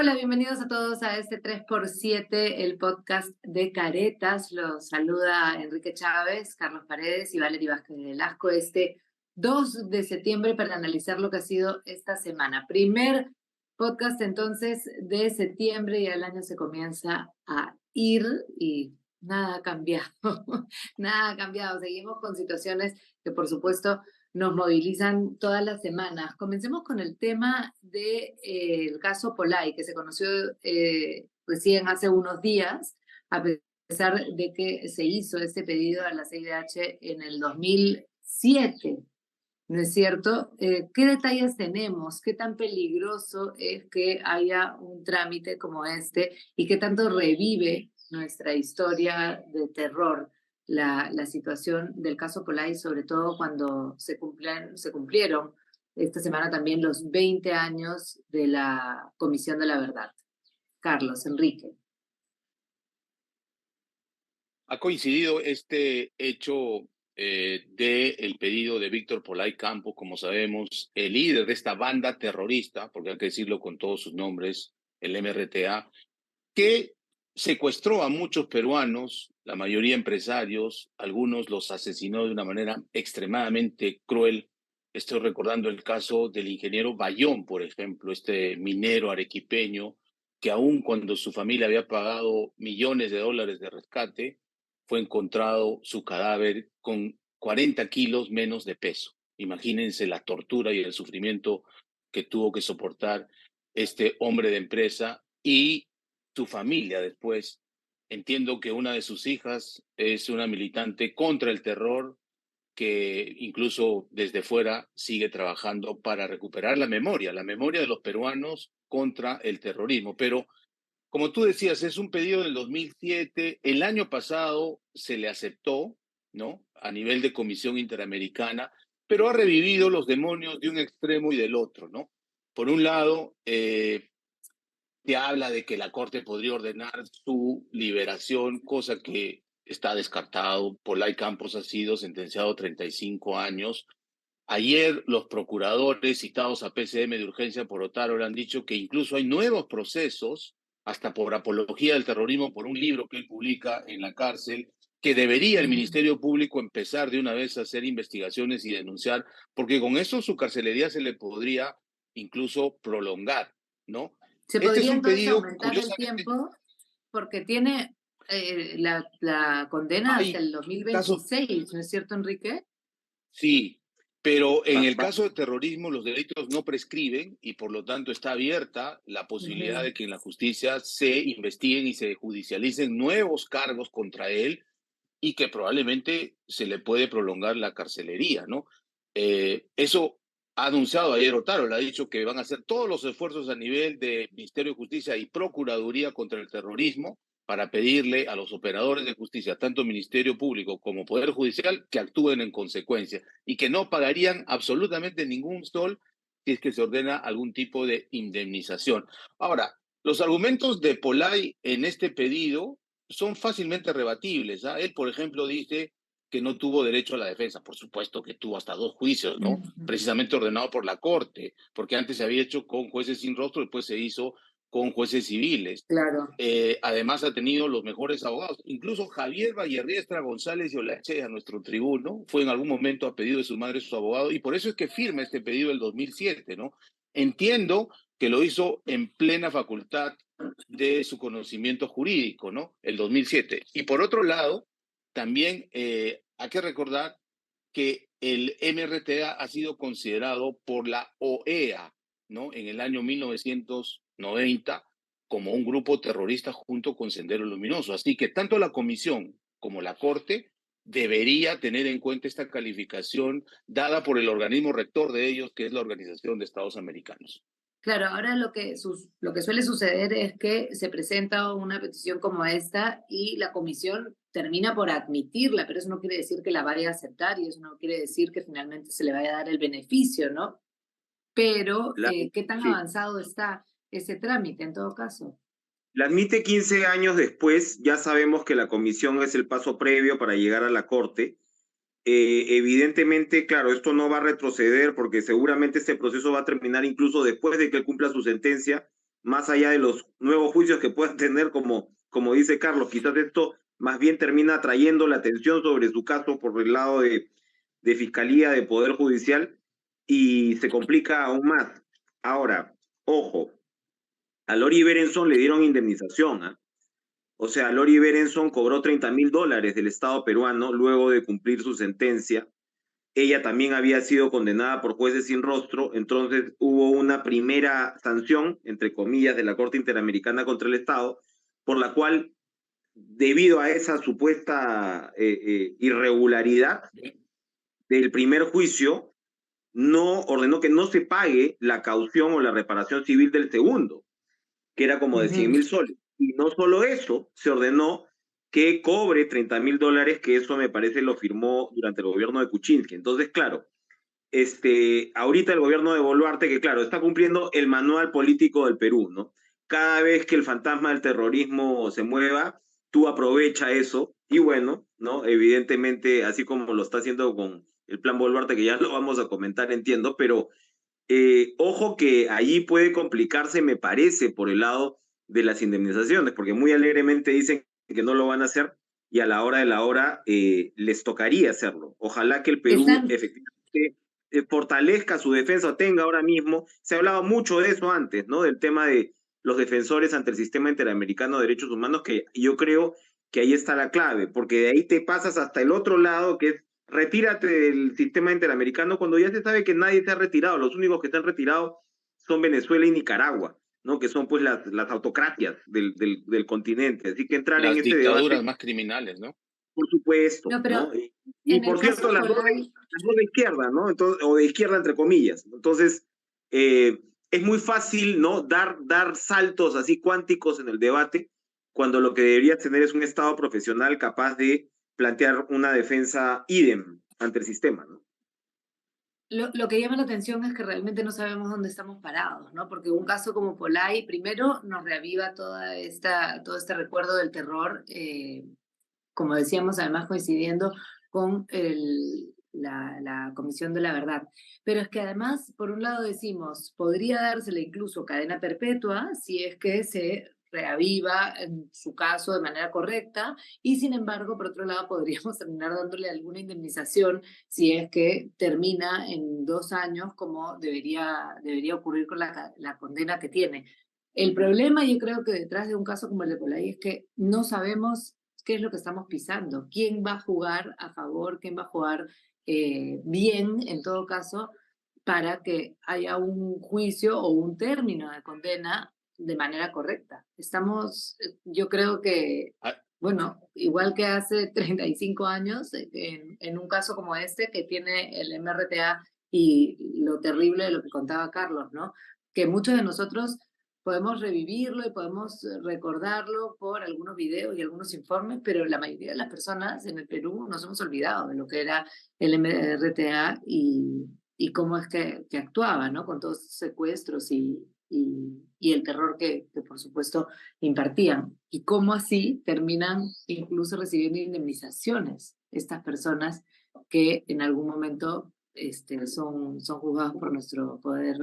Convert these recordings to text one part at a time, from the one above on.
Hola, bienvenidos a todos a este 3x7, el podcast de Caretas. Los saluda Enrique Chávez, Carlos Paredes y Valery Vázquez de Velasco. Este 2 de septiembre para analizar lo que ha sido esta semana. Primer podcast entonces de septiembre y el año se comienza a ir y nada ha cambiado. Nada ha cambiado. Seguimos con situaciones que por supuesto nos movilizan todas las semanas. Comencemos con el tema del caso Polay, que se conoció recién hace unos días, a pesar de que se hizo este pedido a la CIDH en el 2007, ¿no es cierto? ¿Qué detalles tenemos? ¿Qué tan peligroso es que haya un trámite como este y qué tanto revive nuestra historia de terror la situación del caso Polay, sobre todo cuando se cumplieron esta semana también los 20 años de la Comisión de la Verdad? Carlos, Enrique. Ha coincidido este hecho del pedido de Víctor Polay Campos, como sabemos, el líder de esta banda terrorista, porque hay que decirlo con todos sus nombres, el MRTA, que secuestró a muchos peruanos, la mayoría empresarios, algunos los asesinó de una manera extremadamente cruel. Estoy recordando el caso del ingeniero Bayón, por ejemplo, este minero arequipeño, que aun cuando su familia había pagado millones de dólares de rescate, fue encontrado su cadáver con 40 kilos menos de peso. Imagínense la tortura y el sufrimiento que tuvo que soportar este hombre de empresa y su familia después. Entiendo que una de sus hijas es una militante contra el terror que incluso desde fuera sigue trabajando para recuperar la memoria de los peruanos contra el terrorismo. Pero como tú decías, es un pedido del 2007. El año pasado se le aceptó, ¿no? A nivel de Comisión Interamericana, pero ha revivido los demonios de un extremo y del otro, ¿no? Por un lado, se habla de que la Corte podría ordenar su liberación, cosa que está descartado. Polay Campos ha sido sentenciado a 35 años. Ayer los procuradores citados a PCM de urgencia por Otárola han dicho que incluso hay nuevos procesos, hasta por apología del terrorismo, por un libro que él publica en la cárcel, que debería el Ministerio Público empezar de una vez a hacer investigaciones y denunciar, porque con eso su carcelería se le podría incluso prolongar, ¿no? ¿Se Este es podría un entonces pedido, aumentar el curiosamente, tiempo? Porque tiene la condena hasta hay el casos. 2026, ¿no es cierto, Enrique? Sí, pero en el Va- caso de terrorismo los delitos no prescriben y por lo tanto está abierta la posibilidad Ujú. de que en la justicia se investiguen y se judicialicen nuevos cargos contra él y que probablemente se le puede prolongar la carcelería, ¿no? Eso ha anunciado ayer Otárola, ha dicho que van a hacer todos los esfuerzos a nivel de Ministerio de Justicia y Procuraduría contra el terrorismo para pedirle a los operadores de justicia, tanto Ministerio Público como Poder Judicial, que actúen en consecuencia y que no pagarían absolutamente ningún sol si es que se ordena algún tipo de indemnización. Ahora, los argumentos de Polay en este pedido son fácilmente rebatibles. ¿Ah? Él, por ejemplo, dice que no tuvo derecho a la defensa. Por supuesto que tuvo hasta 2 juicios, ¿no? Ujú. Precisamente ordenado por la Corte, porque antes se había hecho con jueces sin rostro, después se hizo con jueces civiles. Claro. Además ha tenido los mejores abogados. Incluso Javier Vallerriestra González de Olache, a nuestro tribuno, fue en algún momento a pedido de su madre su abogado, y por eso es que firma este pedido del 2007, ¿no? Entiendo que lo hizo en plena facultad de su conocimiento jurídico, ¿no? El 2007. Y por otro lado, también hay que recordar que el MRTA ha sido considerado por la OEA, ¿no? En el año 1990 como un grupo terrorista junto con Sendero Luminoso. Así que tanto la comisión como la Corte debería tener en cuenta esta calificación dada por el organismo rector de ellos, que es la Organización de Estados Americanos. Claro, ahora lo que suele suceder es que se presenta una petición como esta y la comisión termina por admitirla, pero eso no quiere decir que la vaya a aceptar y eso no quiere decir que finalmente se le vaya a dar el beneficio, ¿no? Pero, La, ¿qué tan sí, avanzado está ese trámite en todo caso? la admite 15 años después, ya sabemos que la comisión es el paso previo para llegar a la Corte. Evidentemente, claro, esto no va a retroceder porque seguramente este proceso va a terminar incluso después de que él cumpla su sentencia, más allá de los nuevos juicios que puedan tener, como dice Carlos, quizás esto más bien termina atrayendo la atención sobre su caso por el lado de Fiscalía, de Poder Judicial, y se complica aún más. Ahora, ojo, a Lori Berenson le dieron indemnización, ¿eh? O sea, Lori Berenson cobró $30,000 del Estado peruano luego de cumplir su sentencia. Ella también había sido condenada por jueces sin rostro, entonces hubo una primera sanción, entre comillas, de la Corte Interamericana contra el Estado, por la cual, debido a esa supuesta irregularidad del primer juicio, no ordenó que no se pague la caución o la reparación civil del segundo, que era como de 100,000 soles. Y no solo eso, se ordenó que cobre $30,000, que eso me parece lo firmó durante el gobierno de Kuczynski. Entonces, claro, ahorita el gobierno de Boluarte, que claro, está cumpliendo el manual político del Perú, ¿no? Cada vez que el fantasma del terrorismo se mueva, tú aprovecha eso y bueno, ¿no? Evidentemente, así como lo está haciendo con el plan Boluarte, que ya lo vamos a comentar, entiendo, pero ojo que allí puede complicarse, me parece, por el lado de las indemnizaciones, porque muy alegremente dicen que no lo van a hacer y a la hora de la hora les tocaría hacerlo. Ojalá que el Perú Están, efectivamente fortalezca su defensa, tenga ahora mismo, se ha hablado mucho de eso antes, ¿no? Del tema de los defensores ante el sistema interamericano de derechos humanos, que yo creo que ahí está la clave, porque de ahí te pasas hasta el otro lado, que es retírate del sistema interamericano cuando ya se sabe que nadie se ha retirado. Los únicos que se han retirado son Venezuela y Nicaragua, ¿no? Que son pues las autocracias del continente. Así que entrar en Las ese dictaduras debate, más criminales, ¿no? por supuesto, no, pero ¿no? Y en el por cierto, caso Polay, las dos de izquierda, ¿no? Entonces, o de izquierda entre comillas. Entonces, es muy fácil, ¿no? Dar saltos así cuánticos en el debate cuando lo que deberías tener es un Estado profesional capaz de plantear una defensa idem ante el sistema, ¿no? lo que llama la atención es que realmente no sabemos dónde estamos parados, ¿no? Porque un caso como Polay, primero nos reaviva todo este recuerdo del terror, como decíamos, además coincidiendo con la Comisión de la Verdad. Pero es que además, por un lado decimos, podría dársele incluso cadena perpetua si es que se reaviva en su caso de manera correcta, y sin embargo, por otro lado, podríamos terminar dándole alguna indemnización si es que termina en 2 años, como debería ocurrir con la condena que tiene. El problema, yo creo que detrás de un caso como el de Polay es que no sabemos qué es lo que estamos pisando, quién va a jugar a favor, quién va a jugar bien, en todo caso, para que haya un juicio o un término de condena de manera correcta. Yo creo que, Ah, bueno, igual que hace 35 años, en un caso como este que tiene el MRTA y lo terrible de lo que contaba Carlos, ¿no? Que muchos de nosotros podemos revivirlo y podemos recordarlo por algunos videos y algunos informes, pero la mayoría de las personas en el Perú nos hemos olvidado de lo que era el MRTA y cómo es que actuaba, ¿no? Con todos esos secuestros y el terror que, por supuesto, impartían. Y cómo así terminan incluso recibiendo indemnizaciones estas personas que en algún momento son juzgados por nuestro poder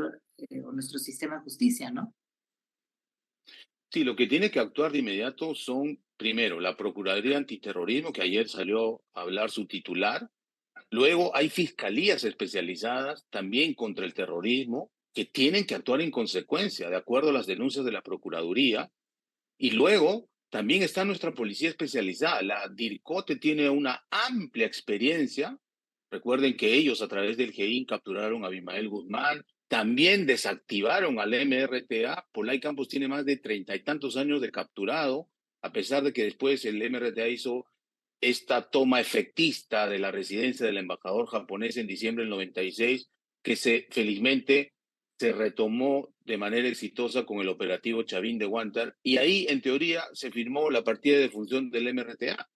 o nuestro sistema de justicia, ¿no? sí, lo que tiene que actuar de inmediato son, primero, la Procuraduría Antiterrorismo, que ayer salió a hablar su titular. Luego hay fiscalías especializadas también contra el terrorismo que tienen que actuar en consecuencia, de acuerdo a las denuncias de la Procuraduría. Y luego también está nuestra policía especializada. La DIRCOTE tiene una amplia experiencia. Recuerden que ellos a través del GEIN capturaron a Abimael Guzmán, también desactivaron al MRTA. Polay Campos tiene más de 30 y tantos años de capturado, a pesar de que después el MRTA hizo esta toma efectista de la residencia del embajador japonés en diciembre del 96, que felizmente se retomó de manera exitosa con el operativo Chavín de Huántar, y ahí, en teoría, se firmó la partida de función del MRTA.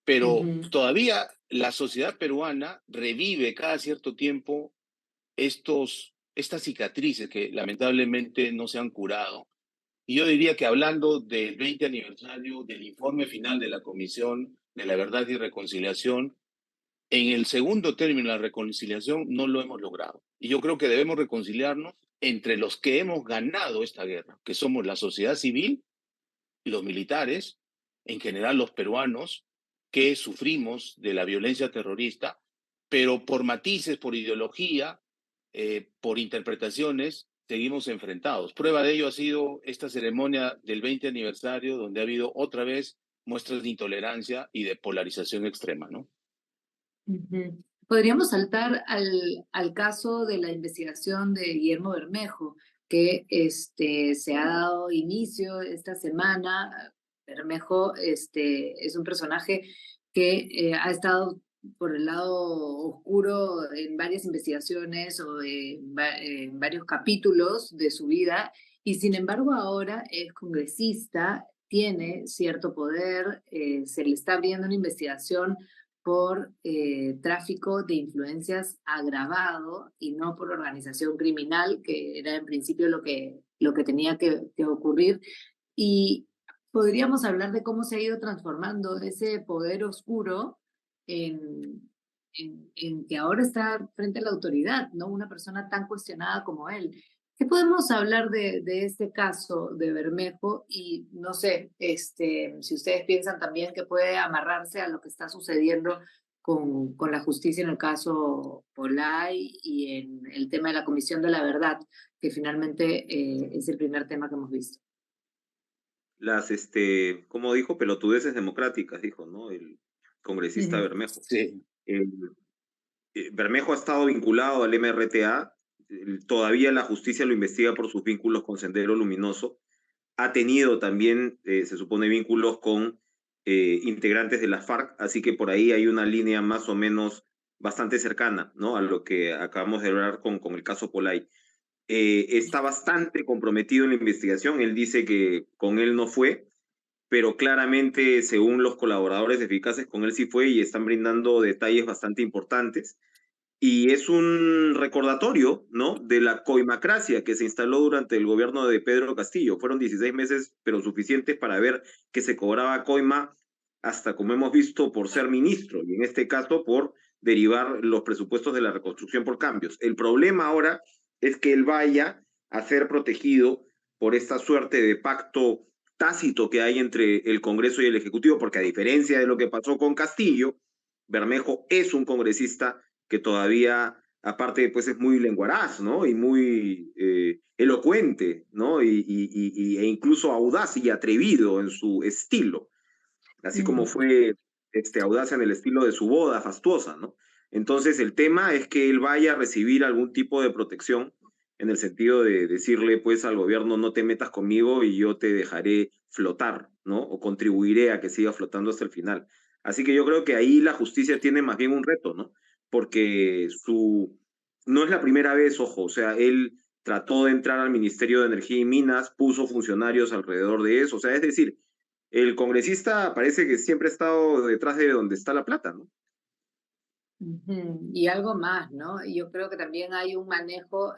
Pero todavía la sociedad peruana revive cada cierto tiempo estas cicatrices que lamentablemente no se han curado. Y yo diría que hablando del 20 aniversario del informe final de la Comisión de la Verdad y Reconciliación, en el segundo término de la reconciliación no lo hemos logrado. Y yo creo que debemos reconciliarnos entre los que hemos ganado esta guerra, que somos la sociedad civil, los militares, en general los peruanos, que sufrimos de la violencia terrorista, pero por matices, por ideología, por interpretaciones, seguimos enfrentados. Prueba de ello ha sido esta ceremonia del 20 aniversario, donde ha habido otra vez muestras de intolerancia y de polarización extrema, ¿no? Podríamos saltar al caso de la investigación de Guillermo Bermejo, que se ha dado inicio esta semana. Bermejo es un personaje que ha estado por el lado oscuro en varias investigaciones o en varios capítulos de su vida, y sin embargo ahora es congresista, tiene cierto poder, se le está abriendo una investigación por tráfico de influencias agravado y no por organización criminal, que era en principio lo que tenía que ocurrir. Y podríamos hablar de cómo se ha ido transformando ese poder oscuro en que ahora está frente a la autoridad, ¿no? Una persona tan cuestionada como él. ¿Qué podemos hablar de este caso de Bermejo? Y no sé, si ustedes piensan también que puede amarrarse a lo que está sucediendo con la justicia en el caso Polay y en el tema de la Comisión de la Verdad, que finalmente es el primer tema que hemos visto. Las, como dijo, pelotudeces democráticas, dijo, ¿no? El congresista Bermejo. Sí. Bermejo ha estado vinculado al MRTA, todavía la justicia lo investiga por sus vínculos con Sendero Luminoso, ha tenido también, se supone, vínculos con integrantes de la FARC, así que por ahí hay una línea más o menos bastante cercana, ¿no? A lo que acabamos de hablar con el caso Polay. Está bastante comprometido en la investigación, él dice que con él no fue, pero claramente, según los colaboradores eficaces, con él sí fue y están brindando detalles bastante importantes. Y es un recordatorio, ¿no?, de la coimacracia que se instaló durante el gobierno de Pedro Castillo. Fueron 16 meses, pero suficientes para ver que se cobraba coima hasta, como hemos visto, por ser ministro, y en este caso por derivar los presupuestos de la reconstrucción por cambios. El problema ahora es que él vaya a ser protegido por esta suerte de pacto tácito que hay entre el Congreso y el Ejecutivo, porque a diferencia de lo que pasó con Castillo, Bermejo es un congresista que todavía, aparte, pues es muy lenguaraz, ¿no? Y muy elocuente, ¿no? E incluso audaz y atrevido en su estilo, así como fue audaz en el estilo de su boda fastuosa, ¿no? Entonces, el tema es que él vaya a recibir algún tipo de protección en el sentido de decirle, pues, al gobierno, no te metas conmigo y yo te dejaré flotar, ¿no? O contribuiré a que siga flotando hasta el final. Así que yo creo que ahí la justicia tiene más bien un reto, ¿no? Porque no es la primera vez, ojo, o sea, él trató de entrar al Ministerio de Energía y Minas, puso funcionarios alrededor de eso, o sea, es decir, el congresista parece que siempre ha estado detrás de donde está la plata, ¿no? Y algo más, ¿no? Yo creo que también hay un manejo,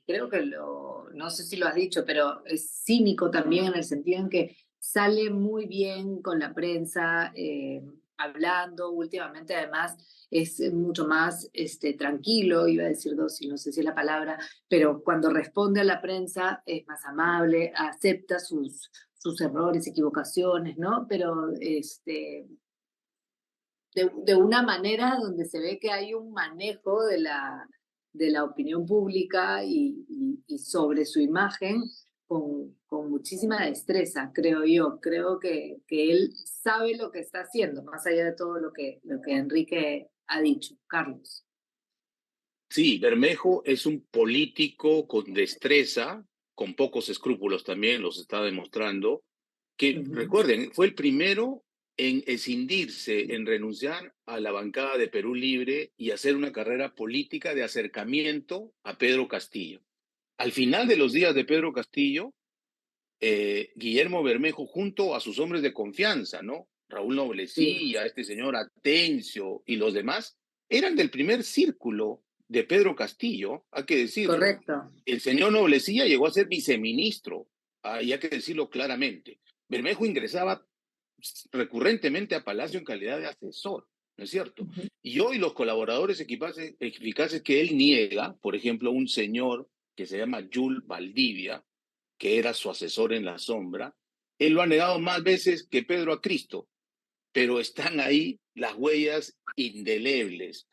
creo que no sé si lo has dicho, pero es cínico también en el sentido en que sale muy bien con la prensa, hablando últimamente, además es mucho más tranquilo, iba a decir dócil, no sé si es la palabra, pero cuando responde a la prensa es más amable, acepta sus errores, equivocaciones, ¿no? Pero de una manera donde se ve que hay un manejo de la opinión pública y sobre su imagen con muchísima destreza, creo yo. Creo que él sabe lo que está haciendo, más allá de todo lo que Enrique ha dicho. Carlos. Sí, Bermejo es un político con destreza, con pocos escrúpulos también, los está demostrando, que recuerden, fue el primero en escindirse, en renunciar a la bancada de Perú Libre y hacer una carrera política de acercamiento a Pedro Castillo. Al final de los días de Pedro Castillo, Guillermo Bermejo, junto a sus hombres de confianza, ¿no? Raúl Noblecilla, este señor Atencio y los demás, eran del primer círculo de Pedro Castillo, hay que decirlo. Correcto. El señor Noblecilla llegó a ser viceministro, y hay que decirlo claramente. Bermejo ingresaba recurrentemente a Palacio en calidad de asesor, ¿no es cierto? Y hoy los colaboradores eficaces que él niega, por ejemplo, un señor que se llama Jules Valdivia, que era su asesor en la sombra. Él lo ha negado más veces que Pedro a Cristo, pero están ahí las huellas indelebles,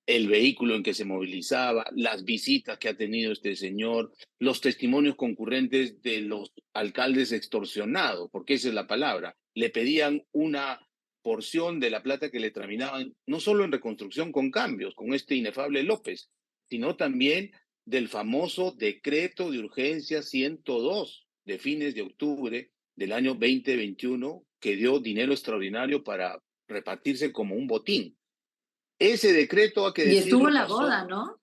el vehículo en que se movilizaba, las visitas que ha tenido este señor, los testimonios concurrentes de los alcaldes extorsionados, porque esa es la palabra. Le pedían una porción de la plata que le traminaban, no solo en reconstrucción con cambios, con este inefable López, sino también del famoso decreto de urgencia 102 de fines de octubre del año 2021, que dio dinero extraordinario para repartirse como un botín. Ese decreto, hay que Y estuvo decirlo, en la pasó, boda, ¿no?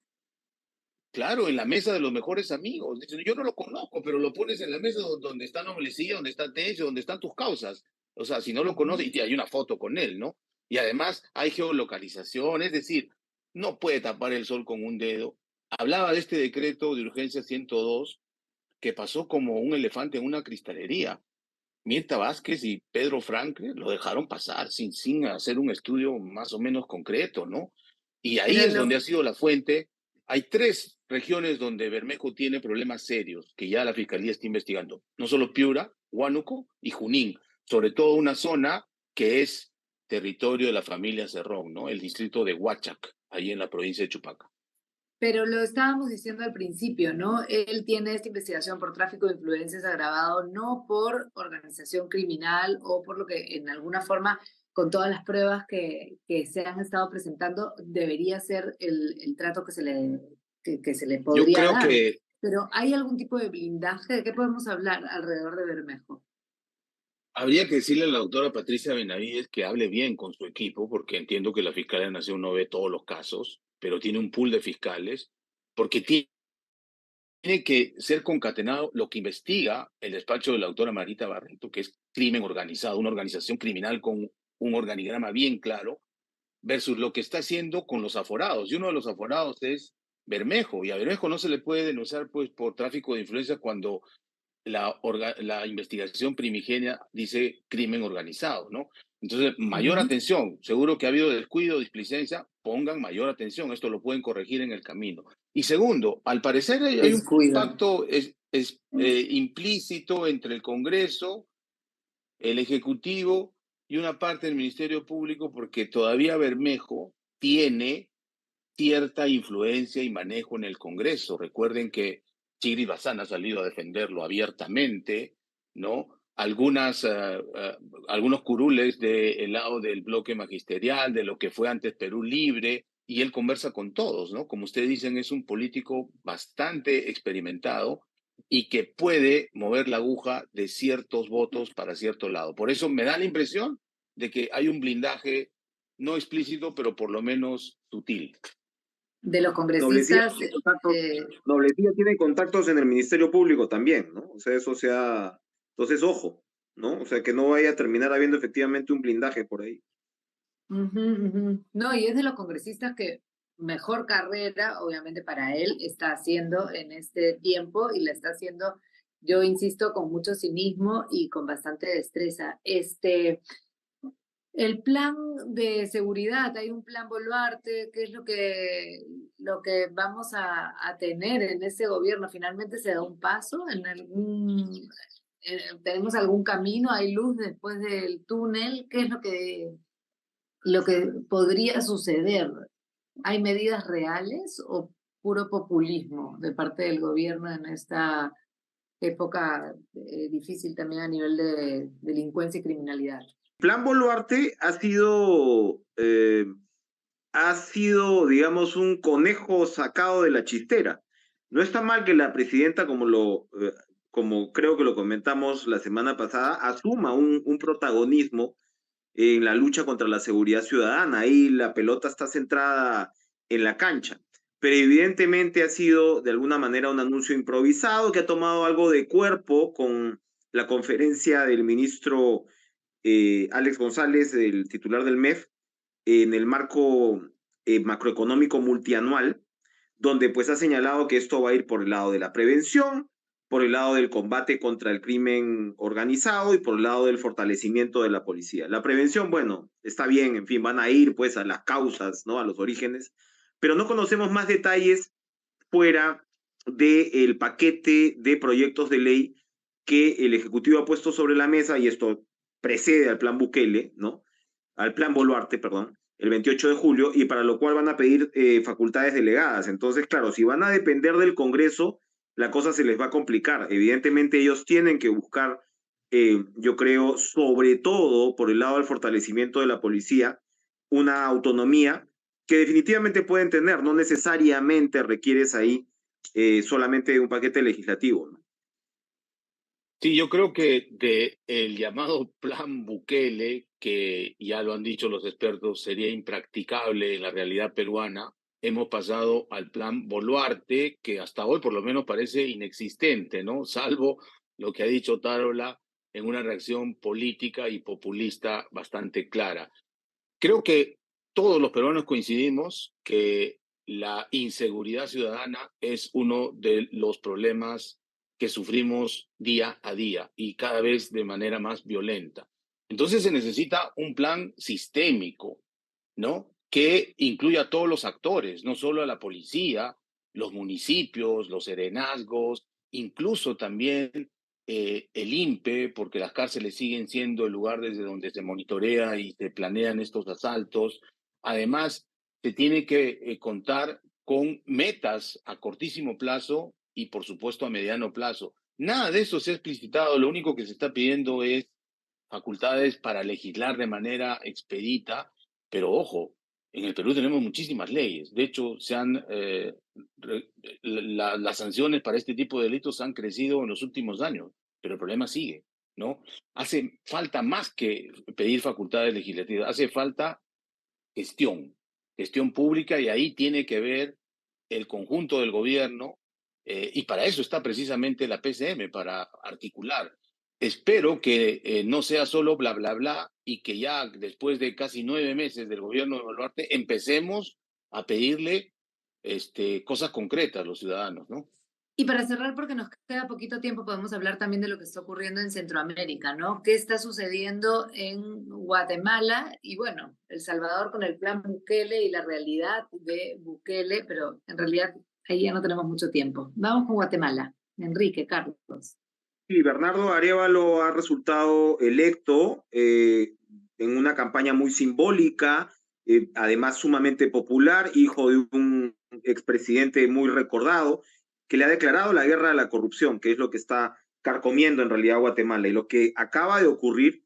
claro, en la mesa de los mejores amigos. Dicen, yo no lo conozco, pero lo pones en la mesa donde está Noblecía, donde está Tencho, donde están tus causas. O sea, si no lo conoces, y hay una foto con él, ¿no? Y además hay geolocalización, es decir, no puede tapar el sol con un dedo. Hablaba de este decreto de urgencia 102 que pasó como un elefante en una cristalería. Mirta Vázquez y Pedro Franque lo dejaron pasar sin hacer un estudio más o menos concreto, ¿no? Y ahí Pero es donde ha sido la fuente. Hay 3 regiones donde Bermejo tiene problemas serios que ya la Fiscalía está investigando. No solo Piura, Huánuco y Junín. Sobre todo una zona que es territorio de la familia Cerrón, ¿no? El distrito de Huachac, ahí en la provincia de Chupaca. Pero lo estábamos diciendo al principio, ¿no? Él tiene esta investigación por tráfico de influencias agravado, no por organización criminal o por lo que en alguna forma, con todas las pruebas que se han estado presentando, debería ser el trato que se le Yo podría creo dar. que Pero ¿hay algún tipo de blindaje? ¿De qué podemos hablar alrededor de Bermejo? habría que decirle a la doctora Patricia Benavides que hable bien con su equipo, porque entiendo que la Fiscalía de la Nación no ve todos los casos, pero tiene un pool de fiscales, porque tiene que ser concatenado lo que investiga el despacho de la doctora Marita Barreto, que es crimen organizado, una organización criminal con un organigrama bien claro, versus lo que está haciendo con los aforados. Y uno de los aforados es Bermejo, y a Bermejo no se le puede denunciar pues, por tráfico de influencia cuando la investigación primigenia dice crimen organizado, ¿no? Entonces, mayor atención. Seguro que ha habido descuido, displicencia, pongan mayor atención. Esto lo pueden corregir en el camino. Y segundo, al parecer hay un Descuido. pacto implícito entre el Congreso, el Ejecutivo y una parte del Ministerio Público, porque todavía Bermejo tiene cierta influencia y manejo en el Congreso. Recuerden que Chiri Bazán ha salido a defenderlo abiertamente, ¿no? Algunos curules del lado del bloque magisterial, de lo que fue antes Perú Libre, y él conversa con todos, ¿no? Como ustedes dicen, es un político bastante experimentado y que puede mover la aguja de ciertos votos para cierto lado. Por eso me da la impresión de que hay un blindaje no explícito, pero por lo menos sutil. De los Noblecía congresistas, tiene contactos, Noblecía tiene contactos en el Ministerio Público también, ¿no? O sea, entonces, ojo, ¿no? O sea, que no vaya a terminar habiendo efectivamente un blindaje por ahí. No, y es de los congresistas que mejor carrera, obviamente para él, está haciendo en este tiempo y la está haciendo, yo insisto, con mucho cinismo y con bastante destreza. El plan de seguridad, hay un plan Boluarte, ¿qué es lo que vamos a tener en ese gobierno? ¿Finalmente se da un paso tenemos algún camino, hay luz después del túnel? ¿Qué es lo que podría suceder? ¿Hay medidas reales o puro populismo de parte del gobierno en esta época difícil también a nivel de delincuencia y criminalidad? Plan Boluarte ha sido, digamos, un conejo sacado de la chistera. No está mal que la presidenta, como creo que lo comentamos la semana pasada, asuma un protagonismo en la lucha contra la seguridad ciudadana. Ahí la pelota está centrada en la cancha. Pero evidentemente ha sido de alguna manera un anuncio improvisado que ha tomado algo de cuerpo con la conferencia del ministro Alex González, el titular del MEF, en el marco macroeconómico multianual, donde pues ha señalado que esto va a ir por el lado de la prevención, por el lado del combate contra el crimen organizado y por el lado del fortalecimiento de la policía. La prevención, bueno, está bien, en fin, van a ir pues a las causas, ¿no? A los orígenes, pero no conocemos más detalles fuera del paquete de proyectos de ley que el Ejecutivo ha puesto sobre la mesa, y esto precede al plan Bukele, ¿no? Al plan Boluarte, perdón, el 28 de julio, y para lo cual van a pedir facultades delegadas. Entonces, claro, si van a depender del Congreso, la cosa se les va a complicar. Evidentemente, ellos tienen que buscar, yo creo, sobre todo por el lado del fortalecimiento de la policía, una autonomía que definitivamente pueden tener, no necesariamente requieres ahí solamente un paquete legislativo, ¿no? Sí, yo creo que de el llamado plan Bukele, que ya lo han dicho los expertos, sería impracticable en la realidad peruana, hemos pasado al plan Boluarte, que hasta hoy por lo menos parece inexistente, ¿no? Salvo lo que ha dicho Tarola en una reacción política y populista bastante clara. Creo que todos los peruanos coincidimos que la inseguridad ciudadana es uno de los problemas que sufrimos día a día y cada vez de manera más violenta. Entonces se necesita un plan sistémico, ¿no? Que incluya a todos los actores, no solo a la policía, los municipios, los serenazgos, incluso también el INPE, porque las cárceles siguen siendo el lugar desde donde se monitorea y se planean estos asaltos. Además, se tiene que contar con metas a cortísimo plazo y, por supuesto, a mediano plazo. Nada de eso se ha explicitado, lo único que se está pidiendo es facultades para legislar de manera expedita, pero ojo, en el Perú tenemos muchísimas leyes. De hecho, las sanciones para este tipo de delitos han crecido en los últimos años, pero el problema sigue, ¿no? Hace falta más que pedir facultades legislativas, hace falta gestión pública, y ahí tiene que ver el conjunto del gobierno, y para eso está precisamente la PCM, para articular. Espero que no sea solo bla, bla, bla, y que ya después de casi 9 meses del gobierno de Boluarte empecemos a pedirle cosas concretas a los ciudadanos, ¿no? Y para cerrar, porque nos queda poquito tiempo, podemos hablar también de lo que está ocurriendo en Centroamérica, ¿no? ¿Qué está sucediendo en Guatemala? Y bueno, El Salvador con el plan Bukele y la realidad de Bukele, pero en realidad ahí ya no tenemos mucho tiempo. Vamos con Guatemala. Enrique, Carlos. Sí, Bernardo Arévalo ha resultado electo en una campaña muy simbólica, además sumamente popular, hijo de un expresidente muy recordado, que le ha declarado la guerra a la corrupción, que es lo que está carcomiendo en realidad Guatemala. Y lo que acaba de ocurrir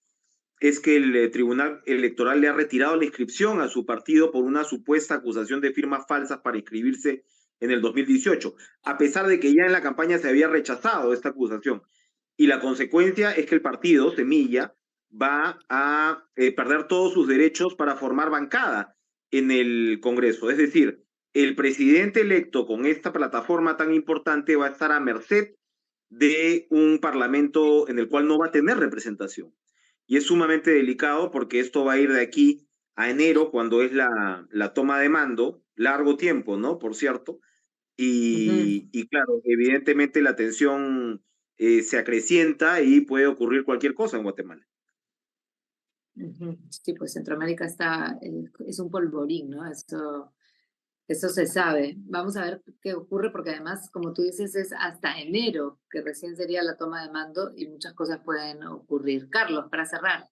es que el Tribunal Electoral le ha retirado la inscripción a su partido por una supuesta acusación de firmas falsas para inscribirse en el 2018, a pesar de que ya en la campaña se había rechazado esta acusación. Y la consecuencia es que el partido, Semilla, va a perder todos sus derechos para formar bancada en el Congreso. Es decir, el presidente electo con esta plataforma tan importante va a estar a merced de un parlamento en el cual no va a tener representación. Y es sumamente delicado porque esto va a ir de aquí a enero, cuando es la toma de mando, largo tiempo, ¿no? Por cierto. Y claro, evidentemente la tensión se acrecienta y puede ocurrir cualquier cosa en Guatemala. Sí, pues Centroamérica es un polvorín, ¿no? Eso se sabe. Vamos a ver qué ocurre, porque además, como tú dices, es hasta enero que recién sería la toma de mando y muchas cosas pueden ocurrir. Carlos, para cerrar.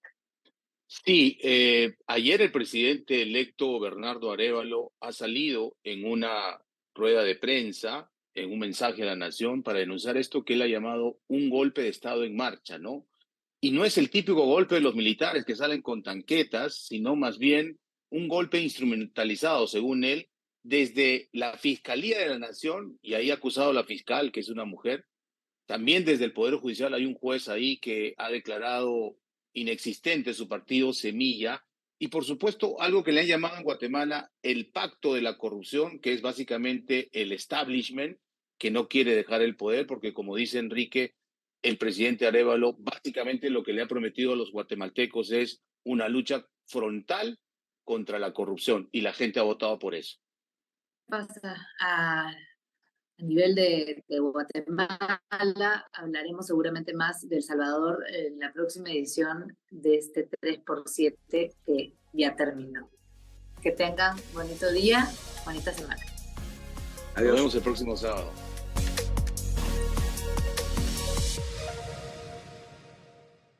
Sí, ayer el presidente electo Bernardo Arévalo ha salido en una rueda de prensa, en un mensaje a la nación, para denunciar esto que él ha llamado un golpe de Estado en marcha, ¿no? Y no es el típico golpe de los militares que salen con tanquetas, sino más bien un golpe instrumentalizado, según él, desde la Fiscalía de la Nación, y ahí ha acusado a la fiscal, que es una mujer. También desde el Poder Judicial hay un juez ahí que ha declarado inexistente su partido Semilla, y por supuesto algo que le han llamado en Guatemala el pacto de la corrupción, que es básicamente el establishment que no quiere dejar el poder, porque como dice Enrique, el presidente Arévalo básicamente lo que le ha prometido a los guatemaltecos es una lucha frontal contra la corrupción, y la gente ha votado por eso. Pasa a nivel de Guatemala, hablaremos seguramente más de El Salvador en la próxima edición de este 3x7 que ya terminó. Que tengan bonito día, bonita semana. Adiós. Nos vemos el próximo sábado.